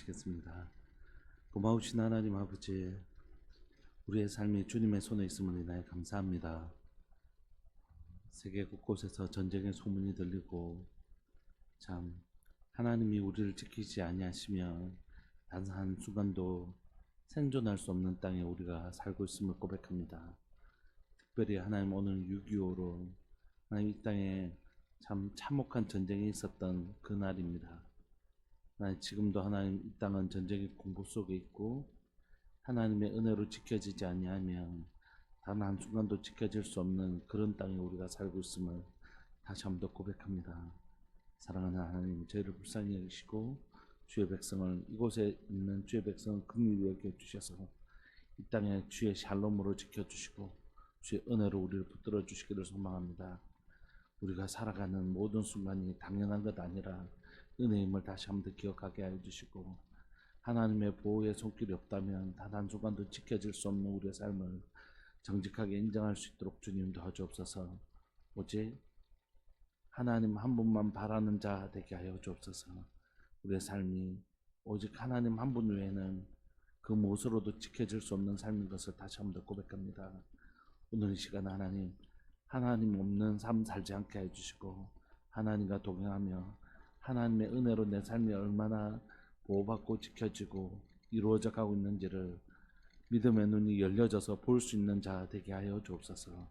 기도하시겠습니다. 고마우신 하나님 아버지, 우리의 삶이 주님의 손에 있음을 인하여 감사합니다. 세계 곳곳에서 전쟁의 소문이 들리고 참 하나님이 우리를 지키지 아니하시면 단 한 순간도 생존할 수 없는 땅에 우리가 살고 있음을 고백합니다. 특별히 하나님, 오늘 6.25로 하나님 이 땅에 참 참혹한 전쟁이 있었던 그날입니다. 하나님, 지금도 하나님 이 땅은 전쟁의 공포 속에 있고 하나님의 은혜로 지켜지지 아니하면 단 한순간도 지켜질 수 없는 그런 땅에 우리가 살고 있음을 다시 한번 더 고백합니다. 사랑하는 하나님, 저희를 불쌍히 여기시고 주의 백성을, 이곳에 있는 주의 백성을 긍휼히 여겨 주셔서 이 땅에 주의 샬롬으로 지켜주시고 주의 은혜로 우리를 붙들어 주시기를 소망합니다. 우리가 살아가는 모든 순간이 당연한 것 아니라 은혜임을 다시 한번 더 기억하게 하여 주시고, 하나님의 보호의 손길이 없다면 단 한순간도 지켜질 수 없는 우리의 삶을 정직하게 인정할 수 있도록 주님 도와주옵소서. 오직 하나님 한 분만 바라는 자 되게 하여 주옵소서. 우리의 삶이 오직 하나님 한 분 외에는 그 무엇으로도 지켜질 수 없는 삶인 것을 다시 한번 더 고백합니다. 오늘 이 시간 하나님 없는 삶 살지 않게 해주시고, 하나님과 동행하며 하나님의 은혜로 내 삶이 얼마나 보호받고 지켜지고 이루어져 가고 있는지를 믿음의 눈이 열려져서 볼 수 있는 자 되게 하여 주옵소서.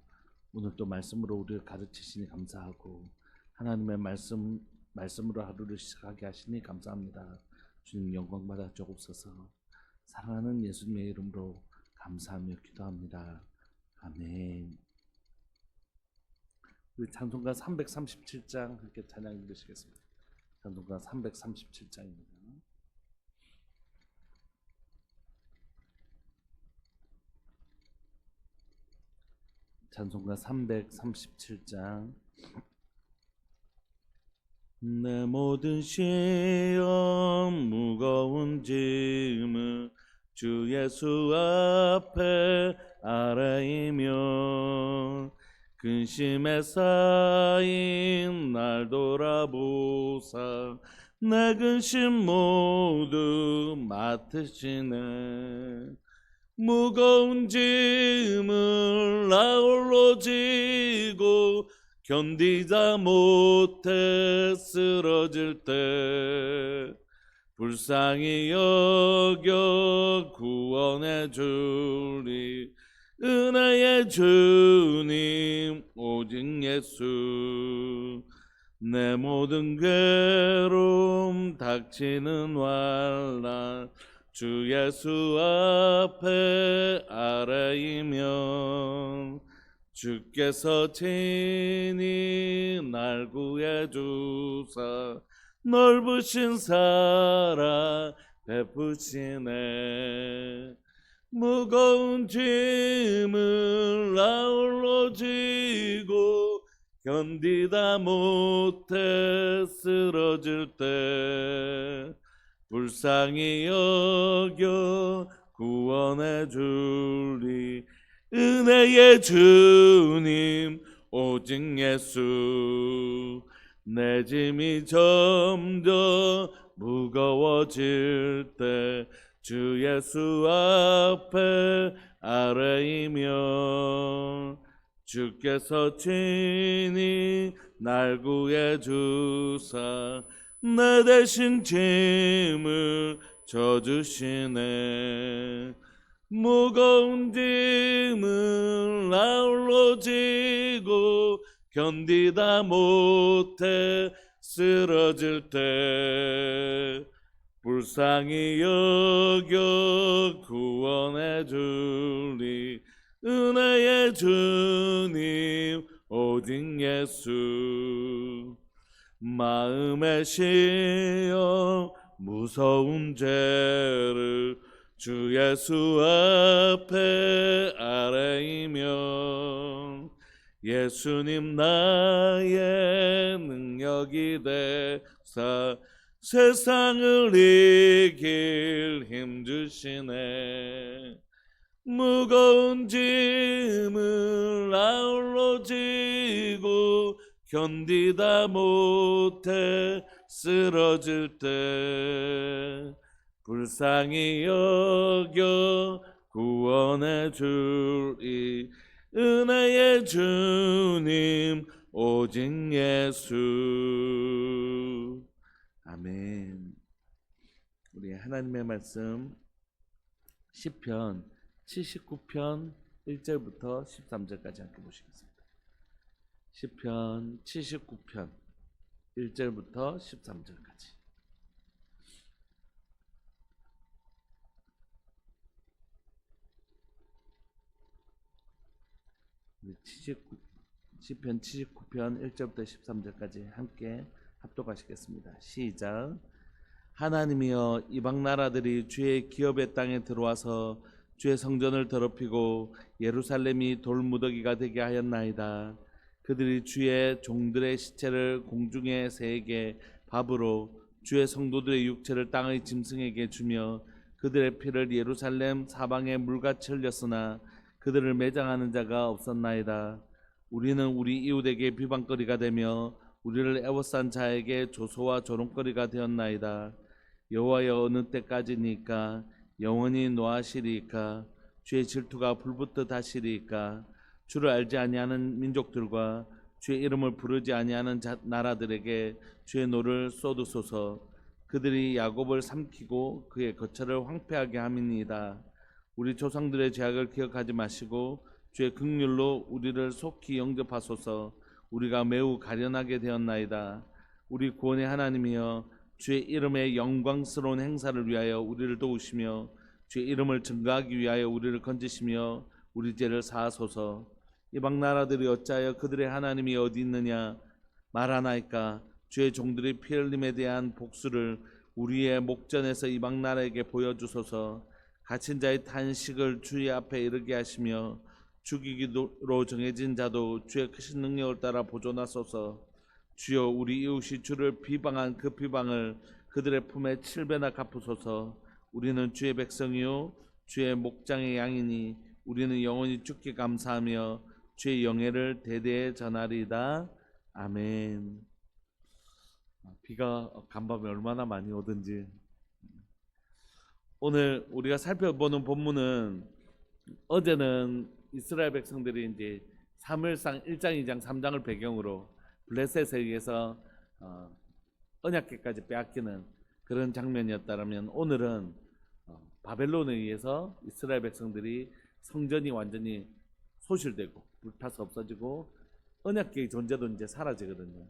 오늘 또 말씀으로 우리를 가르치시니 감사하고 하나님의 말씀으로 하루를 시작하게 하시니 감사합니다. 주님 영광 받아 주옵소서. 사랑하는 예수님의 이름으로 감사하며 기도합니다. 아멘. 우리 찬송가 337장 함께 찬양 부르시겠습니다. 찬송가 337장입니다. 찬송가 337장. 내 모든 시험 무거운 짐을 주 예수 앞에 아뢰이며 근심에 쌓인 날 돌아보사 내 근심 모두 맡으시네. 무거운 짐을 나 홀로 지고 견디다 못해 쓰러질 때 불쌍히 여겨 구원해 주리 은혜의 주님 오직 예수. 내 모든 괴로움 닥치는 환난 주 예수 앞에 아뢰이면 주께서 친히 날 구해주사 넓으신 사랑 베푸시네. 무거운 짐을 나 홀로 지고 견디다 못해 쓰러질 때 불쌍히 여겨 구원해 주리 은혜의 주님 오직 예수. 내 짐이 점점 무거워질 때 주 예수 앞에 아뢰이면 주께서 친히 날 구해 주사 내 대신 짐을 져주시네. 무거운 짐을 나 홀로 지고 견디다 못해 쓰러질 때 불쌍히 여겨 구원해 주리 은혜의 주님 오직 예수. 마음의 시험 무서운 죄를 주 예수 앞에 아뢰이면 예수님 나의 능력이 되사 세상을 이길 힘 주시네. 무거운 짐을 나 홀로 지고 견디다 못해 쓰러질 때 불쌍히 여겨 구원해 주리. 은혜의 주님 오직 예수. 아멘. 우리 하나님의 말씀 시편 79편 1절부터 13절까지 함께 보시겠습니다. 시편 79편 1절부터 13절까지. 시편 79편 1절부터 13절까지 함께 합독하시겠습니다. 시작. 하나님이여, 이방 나라들이 주의 기업의 땅에 들어와서 주의 성전을 더럽히고 예루살렘이 돌무더기가 되게 하였나이다. 그들이 주의 종들의 시체를 공중에 새에게 밥으로 주의 성도들의 육체를 땅의 짐승에게 주며 그들의 피를 예루살렘 사방에 물같이 흘렸으나 그들을 매장하는 자가 없었나이다. 우리는 우리 이웃에게 비방거리가 되며 우리를 애워싼 자에게 조소와 조롱거리가 되었나이다. 여호와여, 어느 때까지니까? 영원히 노하시리이까? 주의 질투가 불붙듯 하시리이까? 주를 알지 아니하는 민족들과 주의 이름을 부르지 아니하는 나라들에게 주의 노를 쏟으소서. 그들이 야곱을 삼키고 그의 거처를 황폐하게 함이니이다. 우리 조상들의 죄악을 기억하지 마시고 주의 긍휼로 우리를 속히 영접하소서. 우리가 매우 가련하게 되었나이다. 우리 구원의 하나님이여, 주의 이름의 영광스러운 행사를 위하여 우리를 도우시며 주의 이름을 증거하기 위하여 우리를 건지시며 우리 죄를 사하소서. 이방 나라들이 어찌하여 그들의 하나님이 어디 있느냐 말하나이까? 주의 종들이 피 흘림에 대한 복수를 우리의 목전에서 이방 나라에게 보여주소서. 갇힌 자의 탄식을 주의 앞에 이르게 하시며 죽이기로 정해진 자도 주의 크신 능력을 따라 보존하소서. 주여, 우리 이웃이 주를 비방한 그 비방을 그들의 품에 7배나 갚으소서. 우리는 주의 백성이요 주의 목장의 양이니 우리는 영원히 주께 감사하며 주의 영예를 대대에 전하리이다. 아멘. 비가 간밤에 얼마나 많이 오든지. 오늘 우리가 살펴보는 본문은, 어제는 이스라엘 백성들이 이제 사무엘상 1장, 2장, 3장을 배경으로 블레셋에 의해서 언약궤까지 빼앗기는 그런 장면이었다면, 오늘은 바벨론에 의해서 이스라엘 백성들이 성전이 완전히 소실되고 불타서 없어지고 언약궤의 존재도 이제 사라지거든요.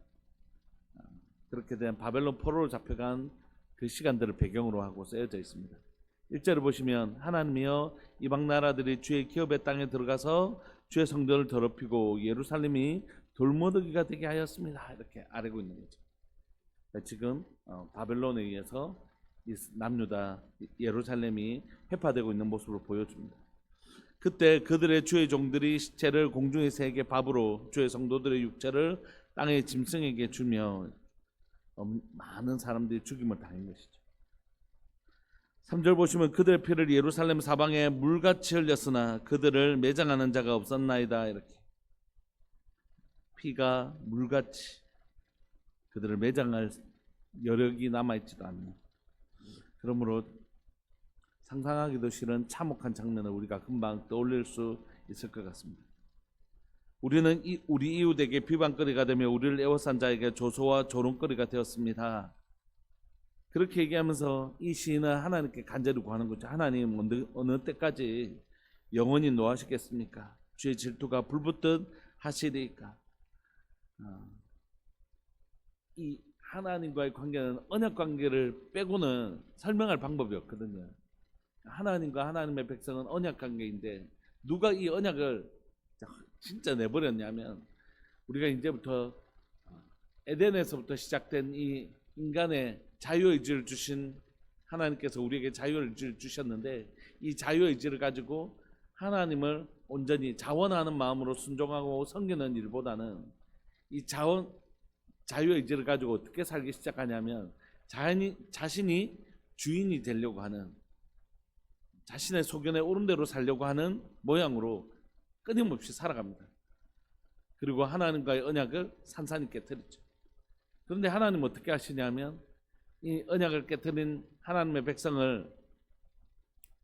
그렇게 된 바벨론 포로로 잡혀간 그 시간들을 배경으로 하고 쓰여져 있습니다. 1절을 보시면, 하나님이여, 이방 나라들이 주의 기업의 땅에 들어가서 주의 성전을 더럽히고 예루살렘이 돌무더기가 되게 하였습니다. 이렇게 아뢰고 있는 거죠. 지금 바벨론에 의해서 남유다 예루살렘이 회파되고 있는 모습을 보여줍니다. 그때 그들의 주의 종들이 시체를 공중의 새에게 밥으로 주의 성도들의 육체를 땅의 짐승에게 주며 많은 사람들이 죽임을 당한 것이죠. 3절 보시면, 그들의 피를 예루살렘 사방에 물같이 흘렸으나 그들을 매장하는 자가 없었나이다. 이렇게 피가 물같이 그들을 매장할 여력이 남아있지도 않는, 그러므로 상상하기도 싫은 참혹한 장면을 우리가 금방 떠올릴 수 있을 것 같습니다. 우리는 우리 이웃에게 비방거리가 되며 우리를 애워싼 자에게 조소와 조롱거리가 되었습니다. 그렇게 얘기하면서 이 시인은 하나님께 간절히 구하는 거죠. 하나님, 어느 때까지 영원히 노하시겠습니까? 주의 질투가 불붙듯 하시리이까? 이 하나님과의 관계는 언약 관계를 빼고는 설명할 방법이 없거든요. 하나님과 하나님의 백성은 언약 관계인데, 누가 이 언약을 진짜 내버렸냐면, 우리가 이제부터 에덴에서부터 시작된 이 인간의 자유의지를 주신 하나님께서 우리에게 자유의지를 주셨는데, 이 자유의지를 가지고 하나님을 온전히 자원하는 마음으로 순종하고 섬기는 일보다는, 이 자유의지를 가지고 어떻게 살기 시작하냐면, 자신이 주인이 되려고 하는, 자신의 소견에 옳은 대로 살려고 하는 모양으로 끊임없이 살아갑니다. 그리고 하나님과의 언약을 산산히 깨뜨리죠. 그런데 하나님 어떻게 하시냐면, 이 언약을 깨뜨린 하나님의 백성을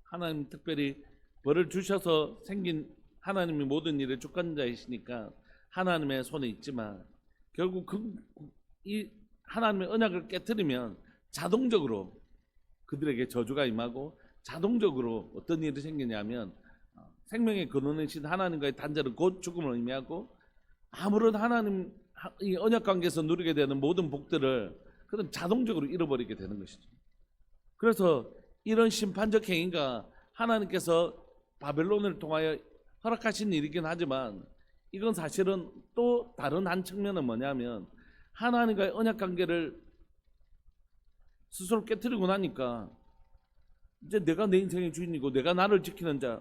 하나님 특별히 벌을 주셔서 생긴 하나님이 모든 일의 주권자이시니까 하나님의 손에 있지만 결국 이 하나님의 언약을 깨뜨리면 자동적으로 그들에게 저주가 임하고 자동적으로 어떤 일이 생기냐면 생명의 근원이신 하나님과의 단절은 곧 죽음을 의미하고 아무런 하나님 이 언약 관계에서 누리게 되는 모든 복들을 그는 자동적으로 잃어버리게 되는 것이죠. 그래서 이런 심판적 행위가 하나님께서 바벨론을 통하여 허락하신 일이긴 하지만 이건 사실은 또 다른 한 측면은 뭐냐면 하나님과의 언약 관계를 스스로 깨뜨리고 나니까 이제 내가 내 인생의 주인이고 내가 나를 지키는 자,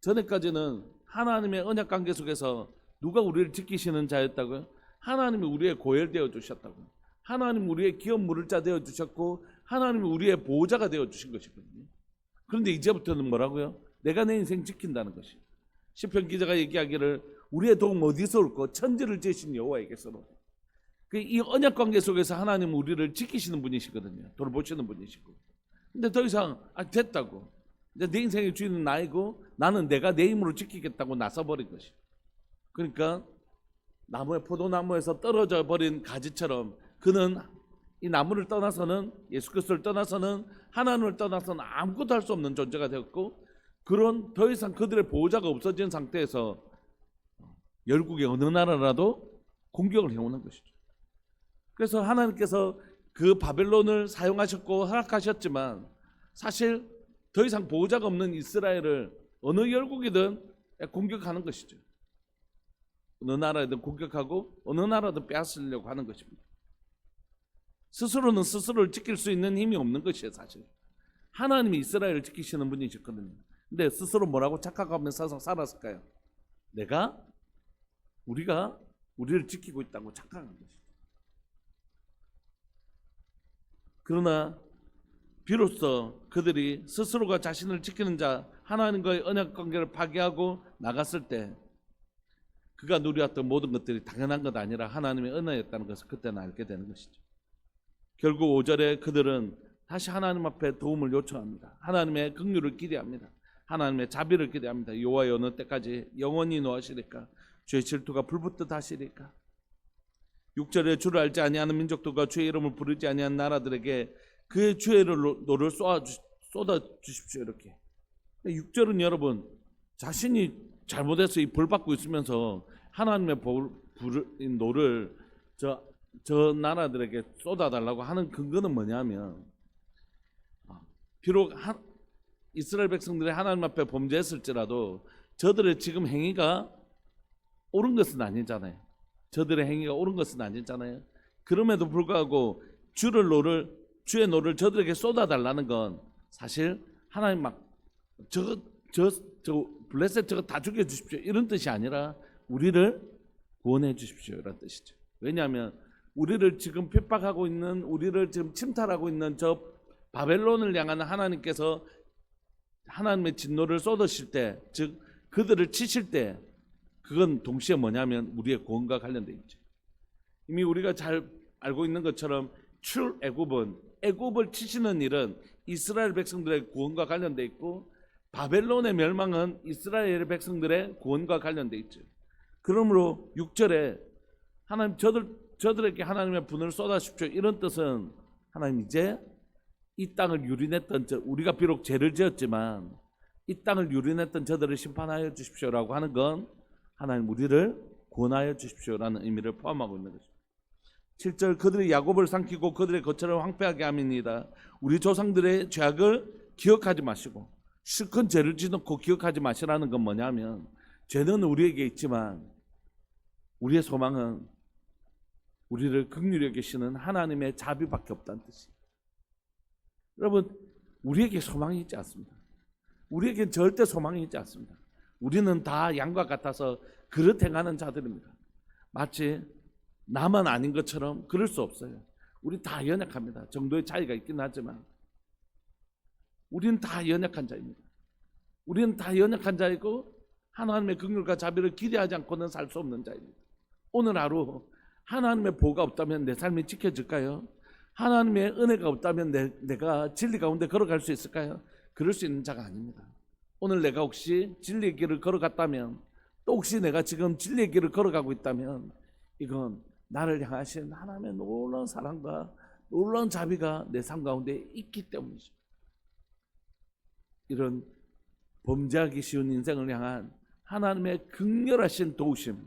전에까지는 하나님의 언약 관계 속에서 누가 우리를 지키시는 자였다고요? 하나님이 우리의 고혈되어 주셨다고요. 하나님이 우리의 기업 물을 자 되어 주셨고 하나님이 우리의 보호자가 되어 주신 것이거든요. 그런데 이제부터는 뭐라고요? 내가 내 인생 지킨다는 것이. 시편 기자가 얘기하기를 우리의 도움 어디서 올까? 천지를 지으신 여호와에게서로. 이 언약 관계 속에서 하나님은 우리를 지키시는 분이시거든요. 돌보시는 분이시고. 근데 더 이상 됐다고. 이제 내 인생의 주인은 나이고 나는 내가 내 힘으로 지키겠다고 나서버린 것이. 그러니까 나무의 포도나무에서 떨어져 버린 가지처럼 그는 이 나무를 떠나서는 예수 그리스도를 떠나서는 하나님을 떠나서는 아무것도 할 수 없는 존재가 되었고 그런 더 이상 그들의 보호자가 없어진 상태에서 열국의 어느 나라라도 공격을 해오는 것이죠. 그래서 하나님께서 그 바벨론을 사용하셨고 허락하셨지만 사실 더 이상 보호자가 없는 이스라엘을 어느 열국이든 공격하는 것이죠. 어느 나라든 공격하고 어느 나라든 빼앗으려고 하는 것입니다. 스스로는 스스로를 지킬 수 있는 힘이 없는 것이에요. 사실 하나님이 이스라엘을 지키시는 분이셨거든요. 근데 스스로 뭐라고 착각하면서 살았을까요? 우리가 우리를 지키고 있다고 착각한 것이죠. 그러나 비로소 그들이 스스로가 자신을 지키는 자 하나님과의 언약 관계를 파괴하고 나갔을 때 그가 누려왔던 모든 것들이 당연한 것 아니라 하나님의 은혜였다는 것을 그때는 알게 되는 것이죠. 결국 5절에 그들은 다시 하나님 앞에 도움을 요청합니다. 하나님의 긍휼을 기대합니다. 하나님의 자비를 기대합니다. 여호와여 어느 때까지 영원히 노하시리까? 주의 질투가 불붙듯 하시리까? 6절에 주를 알지 아니하는 민족들과 주의 이름을 부르지 아니한 나라들에게 그의 주의 노를 쏟아 주십시오. 이렇게 6절은 여러분 자신이 잘못해서 이 벌 받고 있으면서 하나님의 노를 저 나라들에게 쏟아달라고 하는 근거는 뭐냐면 비록 이스라엘 백성들이 하나님 앞에 범죄했을지라도 저들의 지금 행위가 옳은 것은 아니잖아요. 저들의 행위가 옳은 것은 아니잖아요. 그럼에도 불구하고 주의 노를 저들에게 쏟아달라는 건 사실 하나님 막 블레셋 저거 다 죽여주십시오 이런 뜻이 아니라 우리를 구원해 주십시오 이런 뜻이죠. 왜냐하면 우리를 지금 핍박하고 있는 우리를 지금 침탈하고 있는 저 바벨론을 향하는 하나님께서 하나님의 진노를 쏟으실 때 즉 그들을 치실 때 그건 동시에 뭐냐면 우리의 구원과 관련되어 있죠. 이미 우리가 잘 알고 있는 것처럼 애굽을 치시는 일은 이스라엘 백성들의 구원과 관련되어 있고 바벨론의 멸망은 이스라엘 백성들의 구원과 관련되어 있죠. 그러므로 6절에 하나님 저들에게 하나님의 분을 쏟아주십시오 이런 뜻은 하나님 이제 이 땅을 유린했던 우리가 비록 죄를 지었지만 이 땅을 유린했던 저들을 심판하여 주십시오라고 하는 건 하나님 우리를 구원하여 주십시오라는 의미를 포함하고 있는 것입니다. 7절 그들이 야곱을 삼키고 그들의 거처를 황폐하게 함이니이다. 우리 조상들의 죄악을 기억하지 마시고 실컷 죄를 지놓고 기억하지 마시라는 건 뭐냐면 죄는 우리에게 있지만 우리의 소망은 우리를 긍휼히 여기시는 하나님의 자비밖에 없다는 뜻이에요. 여러분 우리에게 소망이 있지 않습니다. 우리에겐 절대 소망이 있지 않습니다. 우리는 다 양과 같아서 그릇 행하는 자들입니다. 마치 나만 아닌 것처럼 그럴 수 없어요. 우리 다 연약합니다. 정도의 차이가 있긴 하지만 우리는 다 연약한 자입니다. 우리는 다 연약한 자이고 하나님의 긍휼과 자비를 기대하지 않고는 살 수 없는 자입니다. 오늘 하루 하나님의 보호가 없다면 내 삶이 지켜질까요? 하나님의 은혜가 없다면 내가 진리 가운데 걸어갈 수 있을까요? 그럴 수 있는 자가 아닙니다. 오늘 내가 혹시 진리의 길을 걸어갔다면, 또 혹시 내가 지금 진리의 길을 걸어가고 있다면, 이건 나를 향하신 하나님의 놀라운 사랑과 놀라운 자비가 내 삶 가운데 있기 때문이죠. 이런 범죄하기 쉬운 인생을 향한 하나님의 극렬하신 도우심,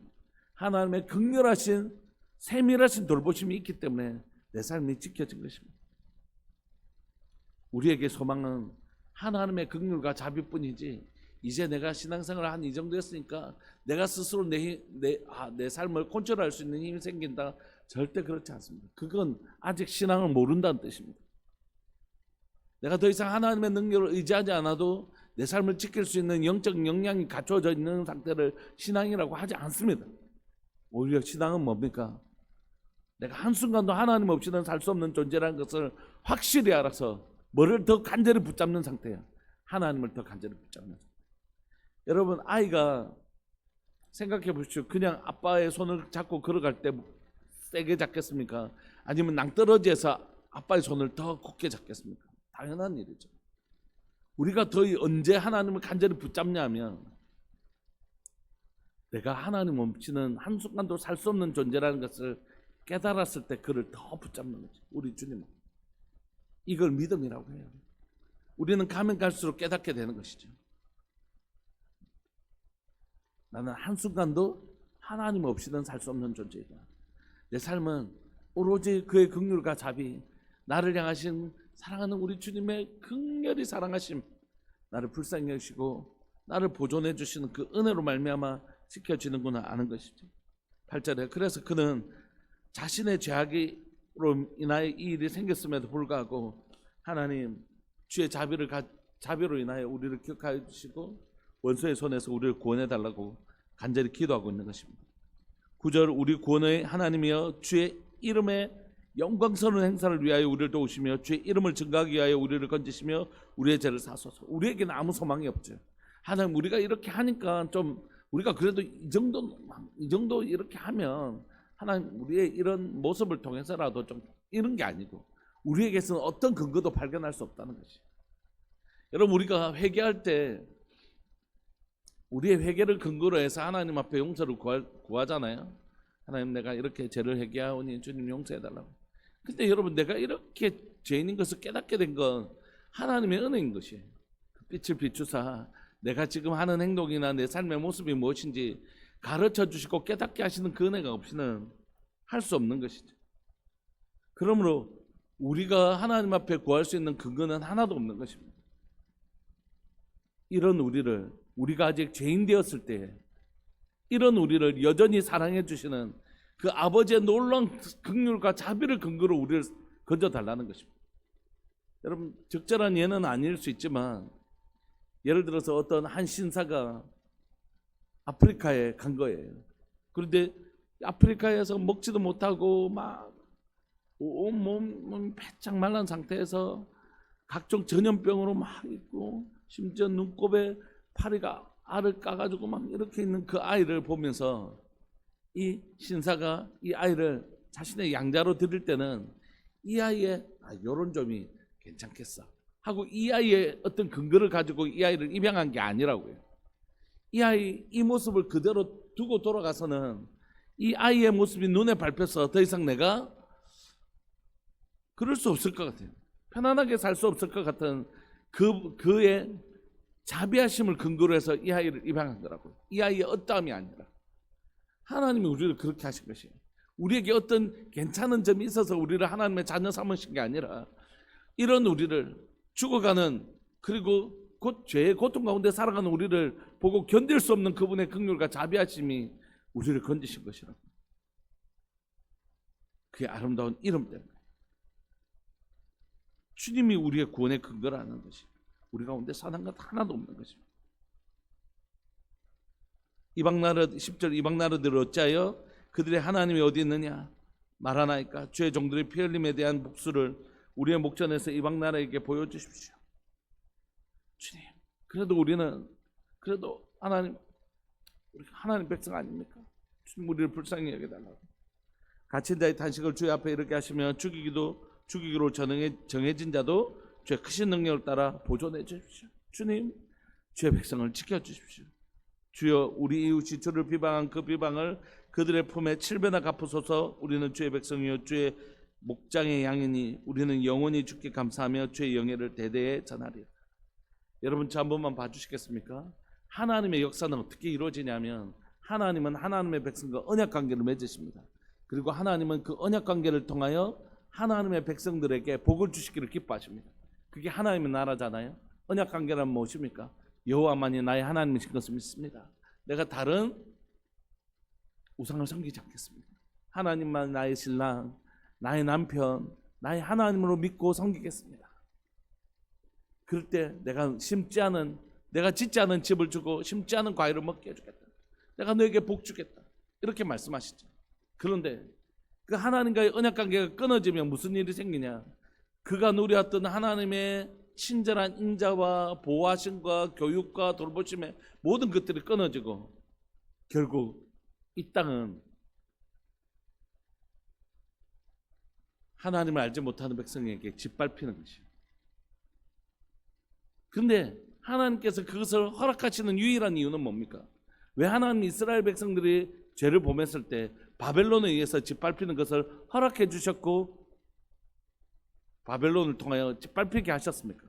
하나님의 극렬하신 세밀하신 돌보심이 있기 때문에 내 삶이 지켜진 것입니다. 우리에게 소망은 하나님의 긍휼과 자비뿐이지, 이제 내가 신앙생활을 한 이 정도 했으니까 내가 스스로 내 삶을 컨트롤할 수 있는 힘이 생긴다, 절대 그렇지 않습니다. 그건 아직 신앙을 모른다는 뜻입니다. 내가 더 이상 하나님의 능력을 의지하지 않아도 내 삶을 지킬 수 있는 영적 역량이 갖춰져 있는 상태를 신앙이라고 하지 않습니다. 오히려 신앙은 뭡니까? 내가 한순간도 하나님 없이는 살 수 없는 존재라는 것을 확실히 알아서 뭐를 더 간절히 붙잡는 상태야. 하나님을 더 간절히 붙잡는 상태. 여러분, 아이가 생각해 보십시오. 그냥 아빠의 손을 잡고 걸어갈 때 세게 잡겠습니까? 아니면 낭떠러지에서 아빠의 손을 더 굳게 잡겠습니까? 당연한 일이죠. 우리가 더 언제 하나님을 간절히 붙잡냐면, 내가 하나님 없이는 한순간도 살 수 없는 존재라는 것을 깨달았을 때 그를 더 붙잡는 거죠. 우리 주님은. 이걸 믿음이라고 해요. 우리는 가면 갈수록 깨닫게 되는 것이죠. 나는 한순간도 하나님 없이는 살 수 없는 존재이다. 내 삶은 오로지 그의 긍휼과 자비, 나를 향하신 사랑하는 우리 주님의 극렬히 사랑하심, 나를 불쌍히 여기시고 나를 보존해 주시는 그 은혜로 말미암아 지켜지는구나 아는 것이죠. 8절에 그래서 그는 자신의 죄악으로 인하여 이 일이 생겼음에도 불구하고 하나님 주의 자비로 인하여 우리를 기억하여 주시고 원수의 손에서 우리를 구원해 달라고 간절히 기도하고 있는 것입니다. 9절 우리 구원의 하나님이여 주의 이름의 영광스러운 행사를 위하여 우리를 도우시며 주의 이름을 증거하기 위하여 우리를 건지시며 우리의 죄를 사소서. 우리에게는 아무 소망이 없죠. 하나님 우리가 이렇게 하니까 좀 우리가 그래도 이 정도 이렇게 하면 하나님 우리의 이런 모습을 통해서라도 좀 이런 게 아니고 우리에게서는 어떤 근거도 발견할 수 없다는 것이. 여러분 우리가 회개할 때 우리의 회개를 근거로 해서 하나님 앞에 용서를 구하잖아요. 하나님 내가 이렇게 죄를 회개하오니 주님 용서해달라고. 근데 여러분 내가 이렇게 죄인인 것을 깨닫게 된 건 하나님의 은혜인 것이에요. 그 빛을 비추사 내가 지금 하는 행동이나 내 삶의 모습이 무엇인지 가르쳐 주시고 깨닫게 하시는 그 은혜가 없이는 할 수 없는 것이죠. 그러므로 우리가 하나님 앞에 구할 수 있는 근거는 하나도 없는 것입니다. 이런 우리가 아직 죄인 되었을 때 이런 우리를 여전히 사랑해 주시는 그 아버지의 놀라운 긍휼과 자비를 근거로 우리를 건져달라는 것입니다. 여러분 적절한 예는 아닐 수 있지만 예를 들어서 어떤 한 신사가 아프리카에 간 거예요. 그런데 아프리카에서 먹지도 못하고 막 온몸 바짝 말란 상태에서 각종 전염병으로 막 있고 심지어 눈곱에 파리가 알을 까가지고 막 이렇게 있는 그 아이를 보면서 이 신사가 이 아이를 자신의 양자로 드릴 때는 이 아이의 요런 점이 괜찮겠어 하고 이 아이의 어떤 근거를 가지고 이 아이를 입양한 게 아니라고요. 이 모습을 그대로 두고 돌아가서는 이 아이의 모습이 눈에 밟혀서 더 이상 내가 그럴 수 없을 것 같아요. 편안하게 살 수 없을 것 같은 그의 자비하심을 근거로 해서 이 아이를 입양한 거라고요. 이 아이의 어떠함이 아니라 하나님이 우리를 그렇게 하신 것이에요. 우리에게 어떤 괜찮은 점이 있어서 우리를 하나님의 자녀 삼으신 게 아니라 이런 우리를 죽어가는 그리고 곧 죄의 고통 가운데 살아가는 우리를 보고 견딜 수 없는 그분의 긍휼과 자비하심이 우리를 건지신 것이라고. 그의 아름다운 이름 때문에 주님이 우리의 구원의 근거라는 것이 우리 가운데 선한 것 하나도 없는 것입니다. 이방나라 10절 이방나라들을 어찌하여 그들의 하나님이 어디 있느냐 말하나이까 주의 종들의 피 흘림에 대한 복수를 우리의 목전에서 이방나라에게 보여주십시오. 주님 그래도 우리는 그래도 하나님 백성 아닙니까? 주님 우리를 불쌍히 여겨달라고. 갇힌 자의 탄식을 주의 앞에 이렇게 하시며 죽이기도 죽이기로 정해진 자도 주의 크신 능력을 따라 보존해 주십시오. 주님, 주의 백성을 지켜주십시오. 주여, 우리 이웃이 주를 비방한 그 비방을 그들의 품에 7배나 갚으소서. 우리는 주의 백성이요 주의 목장의 양이니 우리는 영원히 주께 감사하며 주의 영예를 대대에 전하리라. 여러분, 저 한 번만 봐주시겠습니까? 하나님의 역사는 어떻게 이루어지냐면, 하나님은 하나님의 백성과 언약관계를 맺으십니다. 그리고 하나님은 그 언약관계를 통하여 하나님의 백성들에게 복을 주시기를 기뻐하십니다. 그게 하나님의 나라잖아요. 언약관계란 무엇입니까? 여호와만이 나의 하나님이신 것을 믿습니다. 내가 다른 우상을 섬기지 않겠습니다. 하나님만 나의 신랑, 나의 남편, 나의 하나님으로 믿고 섬기겠습니다. 그럴 때 내가 짓지 않은 집을 주고 심지 않은 과일을 먹게 해주겠다. 내가 너에게 복 주겠다. 이렇게 말씀하시죠. 그런데 그 하나님과의 언약관계가 끊어지면 무슨 일이 생기냐? 그가 누려왔던 하나님의 친절한 인자와 보호하심과 교육과 돌보심의 모든 것들이 끊어지고, 결국 이 땅은 하나님을 알지 못하는 백성에게 짓밟히는 것이에요. 그런데 하나님께서 그것을 허락하시는 유일한 이유는 뭡니까? 왜 하나님 이스라엘 백성들이 죄를 범했을 때 바벨론에 의해서 짓밟히는 것을 허락해 주셨고 바벨론을 통하여 짓밟히게 하셨습니까?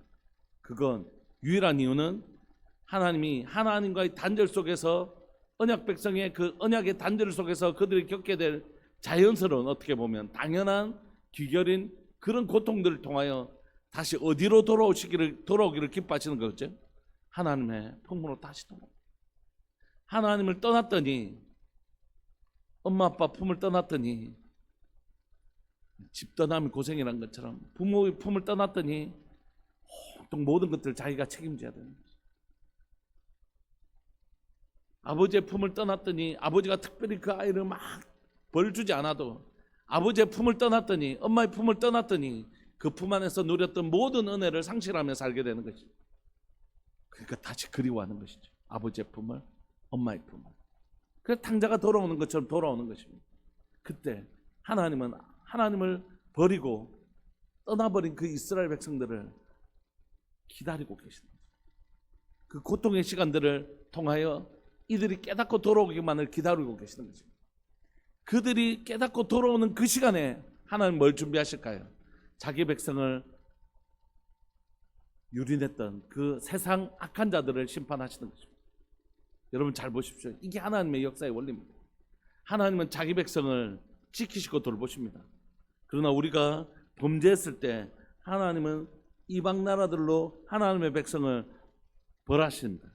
그건 유일한 이유는 하나님이 하나님과의 단절 속에서, 언약 백성의 그 언약의 단절 속에서 그들이 겪게 될 자연스러운, 어떻게 보면 당연한 귀결인 그런 고통들을 통하여 다시 어디로 돌아오기를 기뻐하시는 거죠? 하나님의 품으로 다시 돌아옵니다. 하나님을 떠났더니, 엄마 아빠 품을 떠났더니, 집 떠나면 고생이란 것처럼 부모의 품을 떠났더니 온통 모든 것들을 자기가 책임져야 되는 거죠. 아버지의 품을 떠났더니, 아버지가 특별히 그 아이를 막 벌 주지 않아도, 아버지의 품을 떠났더니, 엄마의 품을 떠났더니 그 품 안에서 누렸던 모든 은혜를 상실하며 살게 되는 것이죠. 그러니까 다시 그리워하는 것이죠. 아버지의 품을, 엄마의 품을. 그래서 탕자가 돌아오는 것처럼 돌아오는 것입니다. 그때 하나님은 하나님을 버리고 떠나버린 그 이스라엘 백성들을 기다리고 계십니다. 그 고통의 시간들을 통하여 이들이 깨닫고 돌아오기만을 기다리고 계시는 것입니다. 그들이 깨닫고 돌아오는 그 시간에 하나님 뭘 준비하실까요? 자기 백성을 유린했던 그 세상 악한 자들을 심판하시는 것입니다. 여러분 잘 보십시오. 이게 하나님의 역사의 원리입니다. 하나님은 자기 백성을 지키시고 돌보십니다. 그러나 우리가 범죄했을 때 하나님은 이방 나라들로 하나님의 백성을 벌하십니다.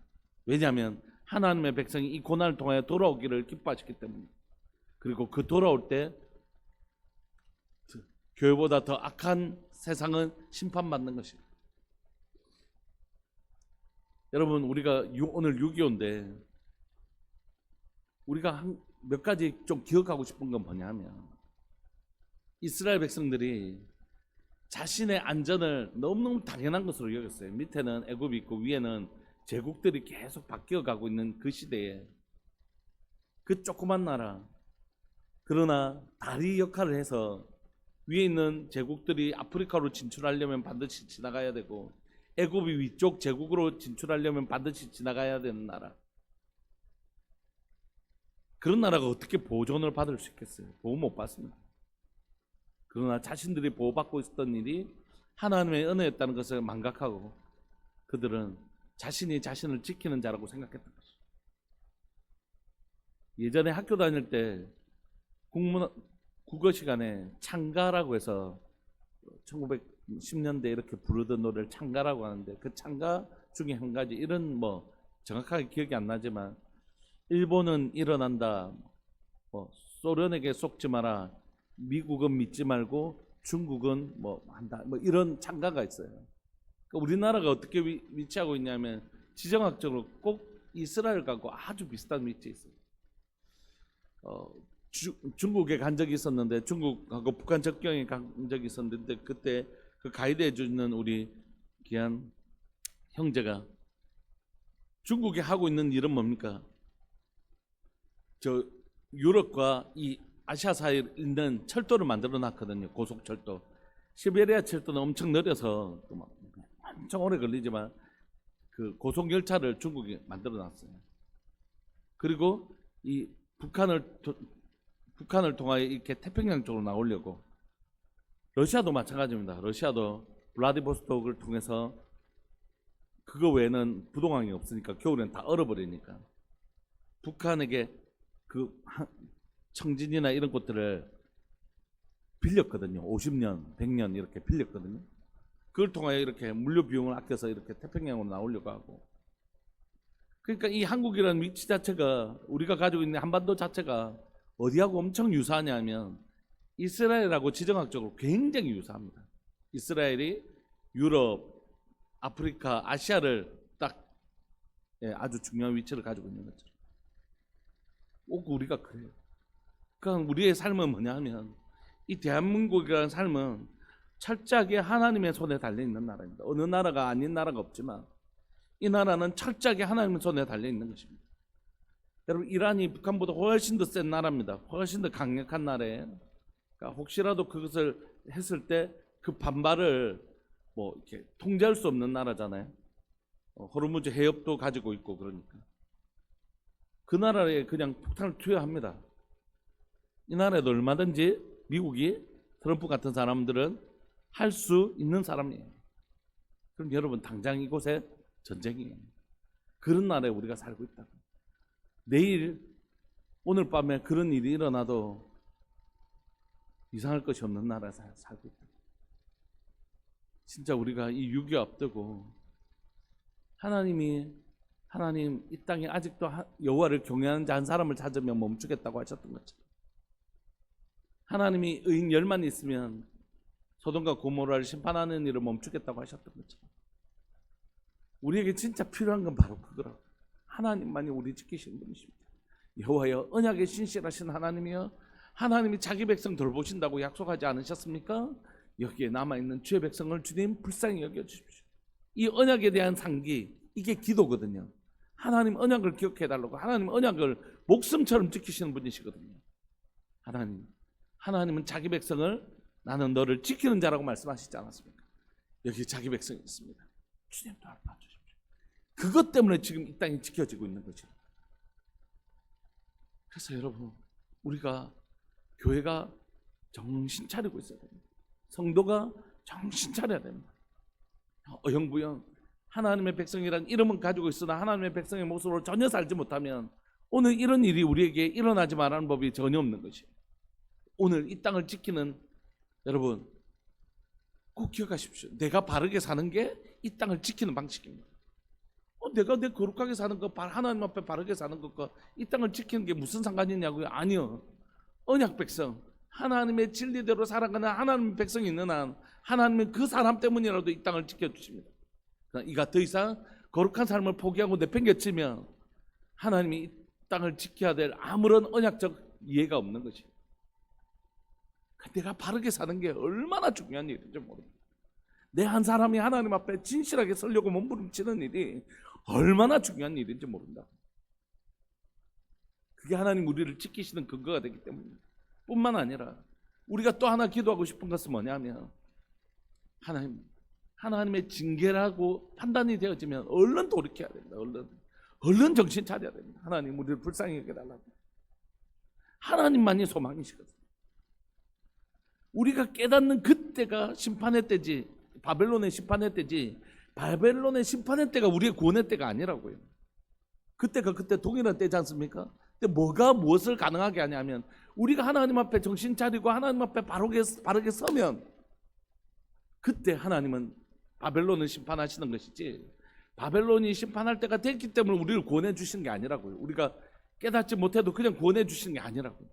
왜냐하면 하나님의 백성이 이 고난을 통하여 돌아오기를 기뻐하셨기 때문입니다. 그리고 그 돌아올 때 교회보다 더 악한 세상은 심판받는 것입니다. 여러분, 우리가 오늘 6.25인데 우리가 몇 가지 좀 기억하고 싶은 건 뭐냐면, 이스라엘 백성들이 자신의 안전을 너무너무 당연한 것으로 여겼어요. 밑에는 애굽이 있고 위에는 제국들이 계속 바뀌어가고 있는 그 시대에 그 조그만 나라, 그러나 다리 역할을 해서 위에 있는 제국들이 아프리카로 진출하려면 반드시 지나가야 되고, 애굽이 위쪽 제국으로 진출하려면 반드시 지나가야 되는 나라, 그런 나라가 어떻게 보존을 받을 수 있겠어요? 보호 못 받습니다. 그러나 자신들이 보호받고 있었던 일이 하나님의 은혜였다는 것을 망각하고 그들은 자신이 자신을 지키는 자라고 생각했던 것이죠. 예전에 학교 다닐 때 국어 시간에 창가라고 해서 1910년대 이렇게 부르던 노래를 창가라고 하는데, 그 창가 중에 한 가지 이런, 정확하게 기억이 안 나지만, 일본은 일어난다, 소련에게 속지 마라, 미국은 믿지 말고 중국은 한다, 이런 창가가 있어요. 그러니까 우리나라가 어떻게 위치하고 있냐면 지정학적으로 꼭 이스라엘하고 아주 비슷한 위치에 있어요. 중국에 간 적이 있었는데, 중국하고 북한 접경에 간 적이 있었는데, 그때 그 가이드 해주는 우리 귀한 형제가 중국이 하고 있는 일은 뭡니까? 저 유럽과 이 아시아 사이에 있는 철도를 만들어 놨거든요. 고속철도. 시베리아 철도는 엄청 느려서 엄청 오래 걸리지만 그 고속 열차를 중국이 만들어 놨어요. 그리고 이 북한을 통하여 이렇게 태평양 쪽으로 나오려고, 러시아도 마찬가지입니다. 러시아도 블라디보스토크를 통해서, 그거 외에는 부동항이 없으니까 겨울엔 다 얼어버리니까 북한에게 그 청진이나 이런 곳들을 빌렸거든요. 50년, 100년 이렇게 빌렸거든요. 그걸 통하여 이렇게 물류 비용을 아껴서 이렇게 태평양으로 나오려고 하고. 그러니까 이 한국이라는 위치 자체가, 우리가 가지고 있는 한반도 자체가 어디하고 엄청 유사하냐면 이스라엘하고 지정학적으로 굉장히 유사합니다. 이스라엘이 유럽, 아프리카, 아시아를 딱 아주 중요한 위치를 가지고 있는 거죠. 꼭 우리가 그래요. 그러니까 우리의 삶은 뭐냐 하면, 이 대한민국이라는 삶은 철저하게 하나님의 손에 달려있는 나라입니다. 어느 나라가 아닌 나라가 없지만 이 나라는 철저하게 하나님의 손에 달려있는 것입니다. 여러분, 이란이 북한보다 훨씬 더 센 나라입니다. 훨씬 더 강력한 나라예요. 그러니까 혹시라도 그것을 했을 때 그 반발을 뭐 이렇게 통제할 수 없는 나라잖아요. 호르무즈 해협도 가지고 있고. 그러니까 그 나라에 그냥 폭탄을 투여합니다. 이 나라에도 얼마든지 미국이, 트럼프 같은 사람들은 할 수 있는 사람이에요. 그럼 여러분, 당장 이곳에 전쟁이에요. 그런 나라에 우리가 살고 있다. 내일, 오늘 밤에 그런 일이 일어나도 이상할 것이 없는 나라에 살고 있다. 진짜 우리가 이 6.25 앞두고 하나님 이 땅에 아직도 여호와를 경외하는 자 한 사람을 찾으면 멈추겠다고 하셨던 것처럼, 하나님이 의인 10만 있으면 소돔과 고모라를 심판하는 일을 멈추겠다고 하셨던 것처럼, 우리에게 진짜 필요한 건 바로 그거라고. 하나님만이 우리 지키시는 분이십니다. 여호와여, 언약에 신실하신 하나님이여, 하나님이 자기 백성 돌보신다고 약속하지 않으셨습니까? 여기에 남아있는 주의 백성을 주님 불쌍히 여겨주십시오. 이 언약에 대한 상기, 이게 기도거든요. 하나님 언약을 기억해달라고. 하나님 언약을 목숨처럼 지키시는 분이시거든요. 하나님은 자기 백성을, 나는 너를 지키는 자라고 말씀하시지 않았습니까? 여기 자기 백성이 있습니다. 주님 도와주십시오. 그것 때문에 지금 이 땅이 지켜지고 있는 거죠. 그래서 여러분, 우리가, 교회가 정신 차리고 있어야 됩니다. 성도가 정신 차려야 됩니다. 어영부영 하나님의 백성이란 이름은 가지고 있으나 하나님의 백성의 모습으로 전혀 살지 못하면 오늘 이런 일이 우리에게 일어나지 말라는 법이 전혀 없는 것이에요. 오늘 이 땅을 지키는 여러분, 꼭 기억하십시오. 내가 바르게 사는 게 이 땅을 지키는 방식입니다. 내가 내 거룩하게 사는 것, 하나님 앞에 바르게 사는 것과 이 땅을 지키는 게 무슨 상관이 있냐고요? 아니요. 언약 백성, 하나님의 진리대로 살아가는 하나님의 백성이 있는 한 하나님은 그 사람 때문이라도 이 땅을 지켜주십니다. 그러니까 이가 더 이상 거룩한 삶을 포기하고 내팽개치면 하나님이 이 땅을 지켜야 될 아무런 언약적 이해가 없는 것이에요. 내가 바르게 사는 게 얼마나 중요한 일인지 모릅니다. 내 한 사람이 하나님 앞에 진실하게 서려고 몸부림치는 일이 얼마나 중요한 일인지 모른다. 그게 하나님 우리를 지키시는 근거가 되기 때문입니다. 뿐만 아니라 우리가 또 하나 기도하고 싶은 것은 뭐냐면, 하나님의 징계라고 판단이 되어지면 얼른 돌이켜야 됩니다. 얼른 정신 차려야 됩니다. 하나님 우리를 불쌍히 여겨달라고. 하나님만이 소망이시거든요. 우리가 깨닫는 그때가 심판의 때지, 바벨론의 심판의 때지, 바벨론의 심판의 때가 우리의 구원의 때가 아니라고요. 그때가 그때 동일한 때지 않습니까? 근데 뭐가 무엇을 가능하게 하냐면, 우리가 하나님 앞에 정신 차리고 하나님 앞에 바르게 서면 그때 하나님은 바벨론을 심판하시는 것이지, 바벨론이 심판할 때가 됐기 때문에 우리를 구원해 주시는 게 아니라고요. 우리가 깨닫지 못해도 그냥 구원해 주시는 게 아니라고요.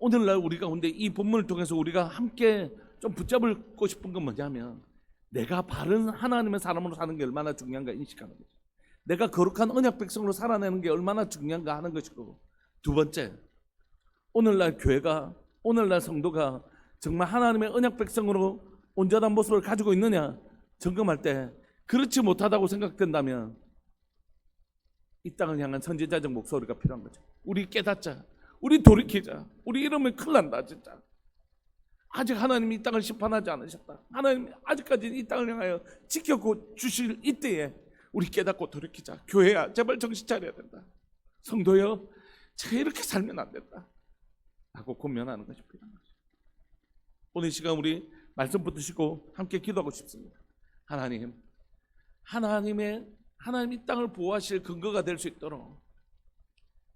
오늘날 우리 가운데 이 본문을 통해서 우리가 함께 좀 붙잡고 싶은 건 뭐냐면, 내가 바른 하나님의 사람으로 사는 게 얼마나 중요한가 인식하는 거죠. 내가 거룩한 언약 백성으로 살아내는 게 얼마나 중요한가 하는 것이고, 두 번째, 오늘날 교회가, 오늘날 성도가 정말 하나님의 언약 백성으로 온전한 모습을 가지고 있느냐 점검할 때 그렇지 못하다고 생각된다면 이 땅을 향한 선지자적 목소리가 필요한 거죠. 우리 깨닫자, 우리 돌이키자, 우리 이러면 큰일 난다 진짜. 아직 하나님이 이 땅을 심판하지 않으셨다. 하나님이 아직까지 이 땅을 향하여 지켜주실 이때에 우리 깨닫고 돌이키자. 교회야, 제발 정신 차려야 된다. 성도여, 제가 이렇게 살면 안 된다 라고 고면하는 것이 필요한 거죠. 오늘 이 시간 우리 말씀 붙드시고 함께 기도하고 싶습니다. 하나님, 하나님 이 땅을 보호하실 근거가 될 수 있도록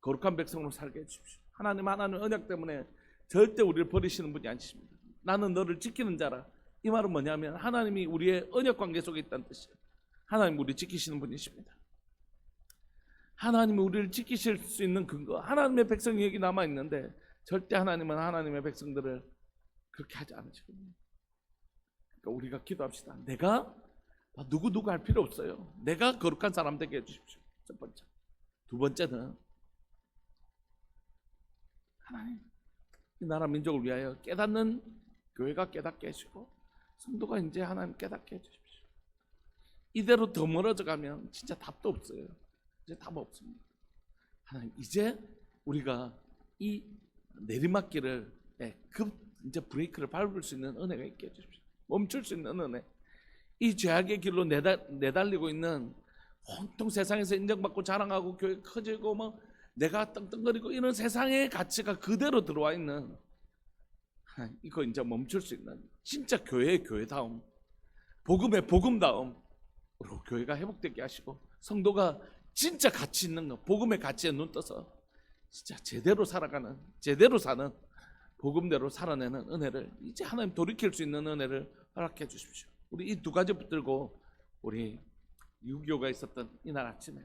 거룩한 백성으로 살게 해주십시오. 하나님 언약 때문에 절대 우리를 버리시는 분이 아니십니다. 나는 너를 지키는 자라. 이 말은 뭐냐면 하나님이 우리의 언약 관계 속에 있다는 뜻이에요. 하나님 우리 지키시는 분이십니다. 하나님이 우리를 지키실 수 있는 근거, 하나님의 백성이 여기 남아있는데 절대 하나님은 하나님의 백성들을 그렇게 하지 않으시거든요. 그러니까 우리가 기도합시다. 내가 누구 할 필요 없어요. 내가 거룩한 사람 되게 해주십시오. 첫 번째. 두 번째는 하나님 이 나라 민족을 위하여 깨닫는 교회가 깨닫게 해주시고 성도가 이제 하나님 깨닫게 해주십시오. 이대로 더 멀어져 가면 진짜 답도 없어요. 이제 답 없습니다. 하나님 이제 우리가 이 내리막길을 이제 브레이크를 밟을 수 있는 은혜가 있게 해주십시오. 멈출 수 있는 은혜. 이 죄악의 길로 내달리고 있는 온통 세상에서 인정받고 자랑하고 교회 커지고 뭐 내가 떵떵거리고 이런 세상의 가치가 그대로 들어와 있는 이거 이제 멈출 수 있는 진짜 교회의 교회다움, 복음의 복음다움으로 교회가 회복되게 하시고 성도가 진짜 가치 있는 거, 복음의 가치에 눈 떠서 진짜 제대로 살아가는, 제대로 사는 복음대로 살아내는 은혜를 이제 하나님 돌이킬 수 있는 은혜를 허락해 주십시오. 우리 이 두 가지 붙들고 우리 유교가 있었던 이날 아침에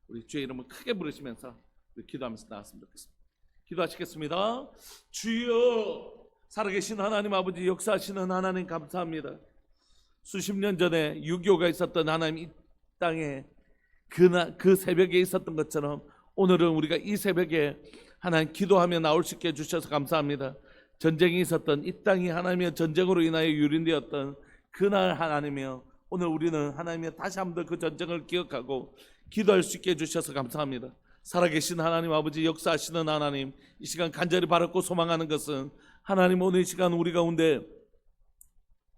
우리 주의 이름을 크게 부르시면서 우리 기도하면서 나왔으면 좋겠습니다. 기도하시겠습니다. 주여, 살아계신 하나님 아버지, 역사하시는 하나님 감사합니다. 수십 년 전에 유교가 있었던 하나님 이 땅에 그 새벽에 있었던 것처럼 오늘은 우리가 이 새벽에 하나님 기도하며 나올 수 있게 해주셔서 감사합니다. 전쟁이 있었던 이 땅이 하나님의 전쟁으로 인하여 유린되었던 그날 하나님이여, 오늘 우리는 하나님의 다시 한번 그 전쟁을 기억하고 기도할 수 있게 해주셔서 감사합니다. 살아계신 하나님 아버지, 역사하시는 하나님, 이 시간 간절히 바랐고 소망하는 것은 하나님 오늘 이 시간 우리 가운데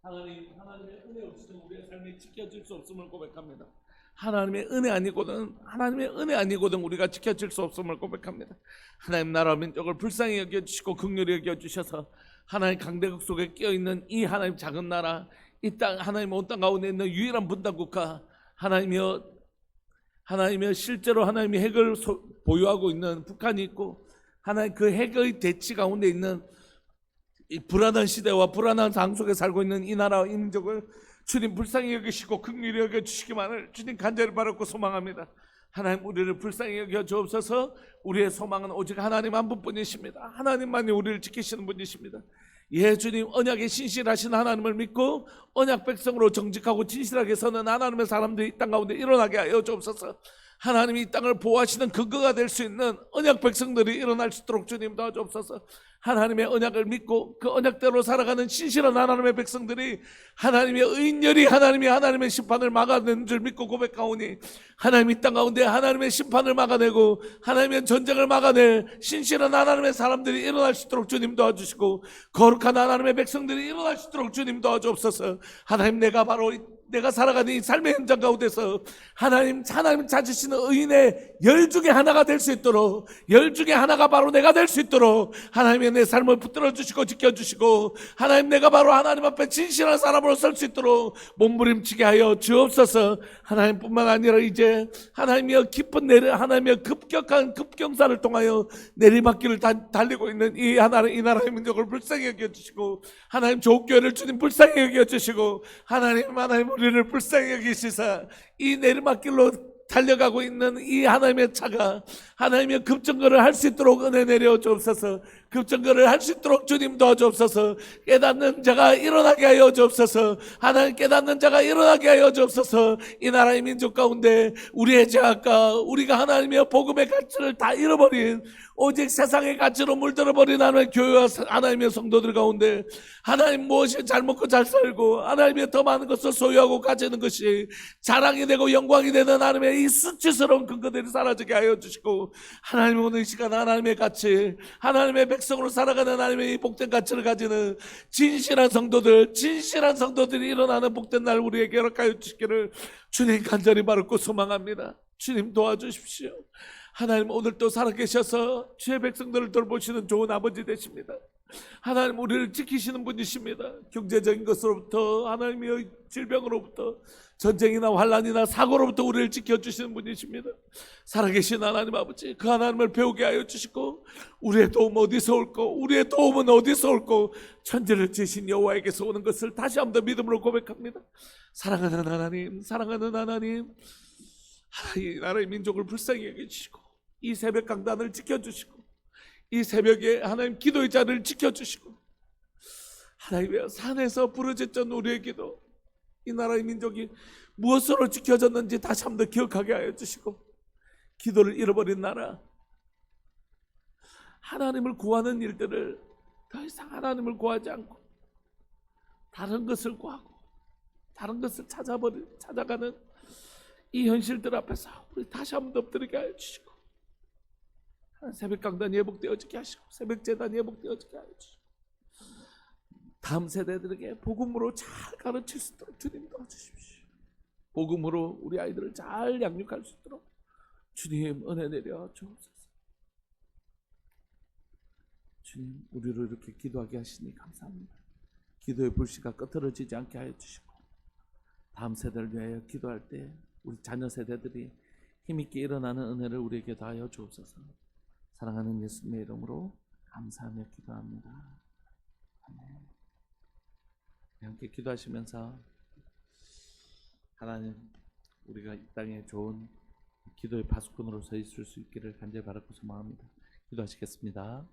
하나님의 은혜 없이는 우리의 삶이 지켜질 수 없음을 고백합니다. 하나님의 은혜 아니거든 우리가 지켜질 수 없음을 고백합니다. 하나님 나라 민족을 불쌍히 여겨주시고 긍휼히 여겨주셔서 하나님 강대국 속에 끼어있는 이 하나님 작은 나라, 이 땅 하나님 온 땅 가운데 있는 유일한 분단국가 하나님이여 실제로 하나님이 핵을 보유하고 있는 북한이 있고 하나님 그 핵의 대치 가운데 있는 이 불안한 시대와 불안한 상 속에 살고 있는 이 나라와 이 민족을 주님 불쌍히 여기시고 긍휼히 여겨주시기만을 주님 간절히 바라고 소망합니다. 하나님 우리를 불쌍히 여겨 주옵소서. 우리의 소망은 오직 하나님 한 분뿐이십니다. 하나님만이 우리를 지키시는 분이십니다. 예, 주님 언약에 신실하신 하나님을 믿고 언약 백성으로 정직하고 진실하게 서는 하나님의 사람들이 이 땅 가운데 일어나게 하여 주옵소서. 하나님이 이 땅을 보호하시는 근거가 될 수 있는 언약 백성들이 일어날 수 있도록 주님 도와주옵소서. 하나님의 언약을 믿고 그 언약대로 살아가는 신실한 하나님의 백성들이 하나님의 의인열이 하나님의 심판을 막아내는 줄 믿고 고백하오니 하나님 이 땅 가운데 하나님의 심판을 막아내고 하나님의 전쟁을 막아낼 신실한 하나님의 사람들이 일어날 수 있도록 주님 도와주시고 거룩한 하나님의 백성들이 일어날 수 있도록 주님 도와주옵소서. 하나님 내가 살아가는 이 삶의 현장 가운데서 하나님 찾으시는 의인의 열 중에 하나가 될 수 있도록, 열 중에 하나가 바로 내가 될 수 있도록 하나님의 내 삶을 붙들어 주시고 지켜주시고 하나님 내가 바로 하나님 앞에 진실한 사람으로 설 수 있도록 몸부림치게 하여 주옵소서. 하나님뿐만 아니라 이제 하나님의 깊은 하나님의 급격한 급경사를 통하여 내리막길을 달리고 있는 이 나라의 민족을 불쌍히 여겨주시고 하나님 조국교회를 주님 불쌍히 여겨주시고 하나님 우리를 불쌍히 여기시사 이 내리막길로 달려가고 있는 이 하나님의 차가 하나님의 급정거를 할 수 있도록 은혜 내려 주옵소서. 급정거를 할 수 있도록 주님 도와주옵소서. 깨닫는 자가 일어나게 하여 주옵소서. 하나님 깨닫는 자가 일어나게 하여 주옵소서. 이 나라의 민족 가운데 우리의 죄악과 우리가 하나님의 복음의 가치를 다 잃어버린 오직 세상의 가치로 물들어버린 하나님의 교회와 하나님의 성도들 가운데 하나님 무엇이 잘 먹고 잘 살고 하나님의 더 많은 것을 소유하고 가지는 것이 자랑이 되고 영광이 되는 하나님의 이 수치스러운 근거들이 사라지게 하여 주시고 하나님 오늘 이 시간 하나님의 가치, 하나님의 백성으로 살아가는 하나님의 이 복된 가치를 가지는 진실한 성도들이 일어나는 복된 날 우리에게 허락하여 주시기를 주님 간절히 바라고 소망합니다. 주님 도와주십시오. 하나님 오늘 또 살아계셔서 주의 백성들을 돌보시는 좋은 아버지 되십니다. 하나님 우리를 지키시는 분이십니다. 경제적인 것으로부터 하나님의 질병으로부터 전쟁이나 환란이나 사고로부터 우리를 지켜주시는 분이십니다. 살아계신 하나님 아버지, 그 하나님을 배우게 하여 주시고 우리의 도움 어디서 올고 우리의 도움은 어디서 올고 천지를 지신 여호와에게서 오는 것을 다시 한번 더 믿음으로 고백합니다. 사랑하는 하나님, 이 나라의 민족을 불쌍히 여겨주시고 이 새벽 강단을 지켜주시고 이 새벽에 하나님 기도의 자리를 지켜주시고 하나님의 산에서 부르짖던 우리의 기도, 이 나라의 민족이 무엇으로 지켜졌는지 다시 한번 더 기억하게 하여 주시고 기도를 잃어버린 나라, 하나님을 구하는 일들을 더 이상 하나님을 구하지 않고 다른 것을 구하고 다른 것을 찾아가는 이 현실들 앞에서 우리 다시 한번 엎드리게 하여 주시고 새벽 강단이 회복되어지게 하시고 새벽 제단이 회복되어지게 하여 주시고 다음 세대들에게 복음으로 잘 가르칠 수 있도록 주님 도와주십시오. 복음으로 우리 아이들을 잘 양육할 수 있도록 주님 은혜 내려 주옵소서. 주님 우리를 이렇게 기도하게 하시니 감사합니다. 기도의 불씨가 끄트러지지 않게 하여 주시고 다음 세대를 위하여 기도할 때 우리 자녀 세대들이 힘있게 일어나는 은혜를 우리에게 다하여 주옵소서. 사랑하는 예수님의 이름으로 감사하며 기도합니다. 아멘. 함께 기도하시면서 하나님 우리가 이 땅에 좋은 기도의 파수꾼으로 서 있을 수 있기를 간절히 바라고 소망합니다. 기도하시겠습니다.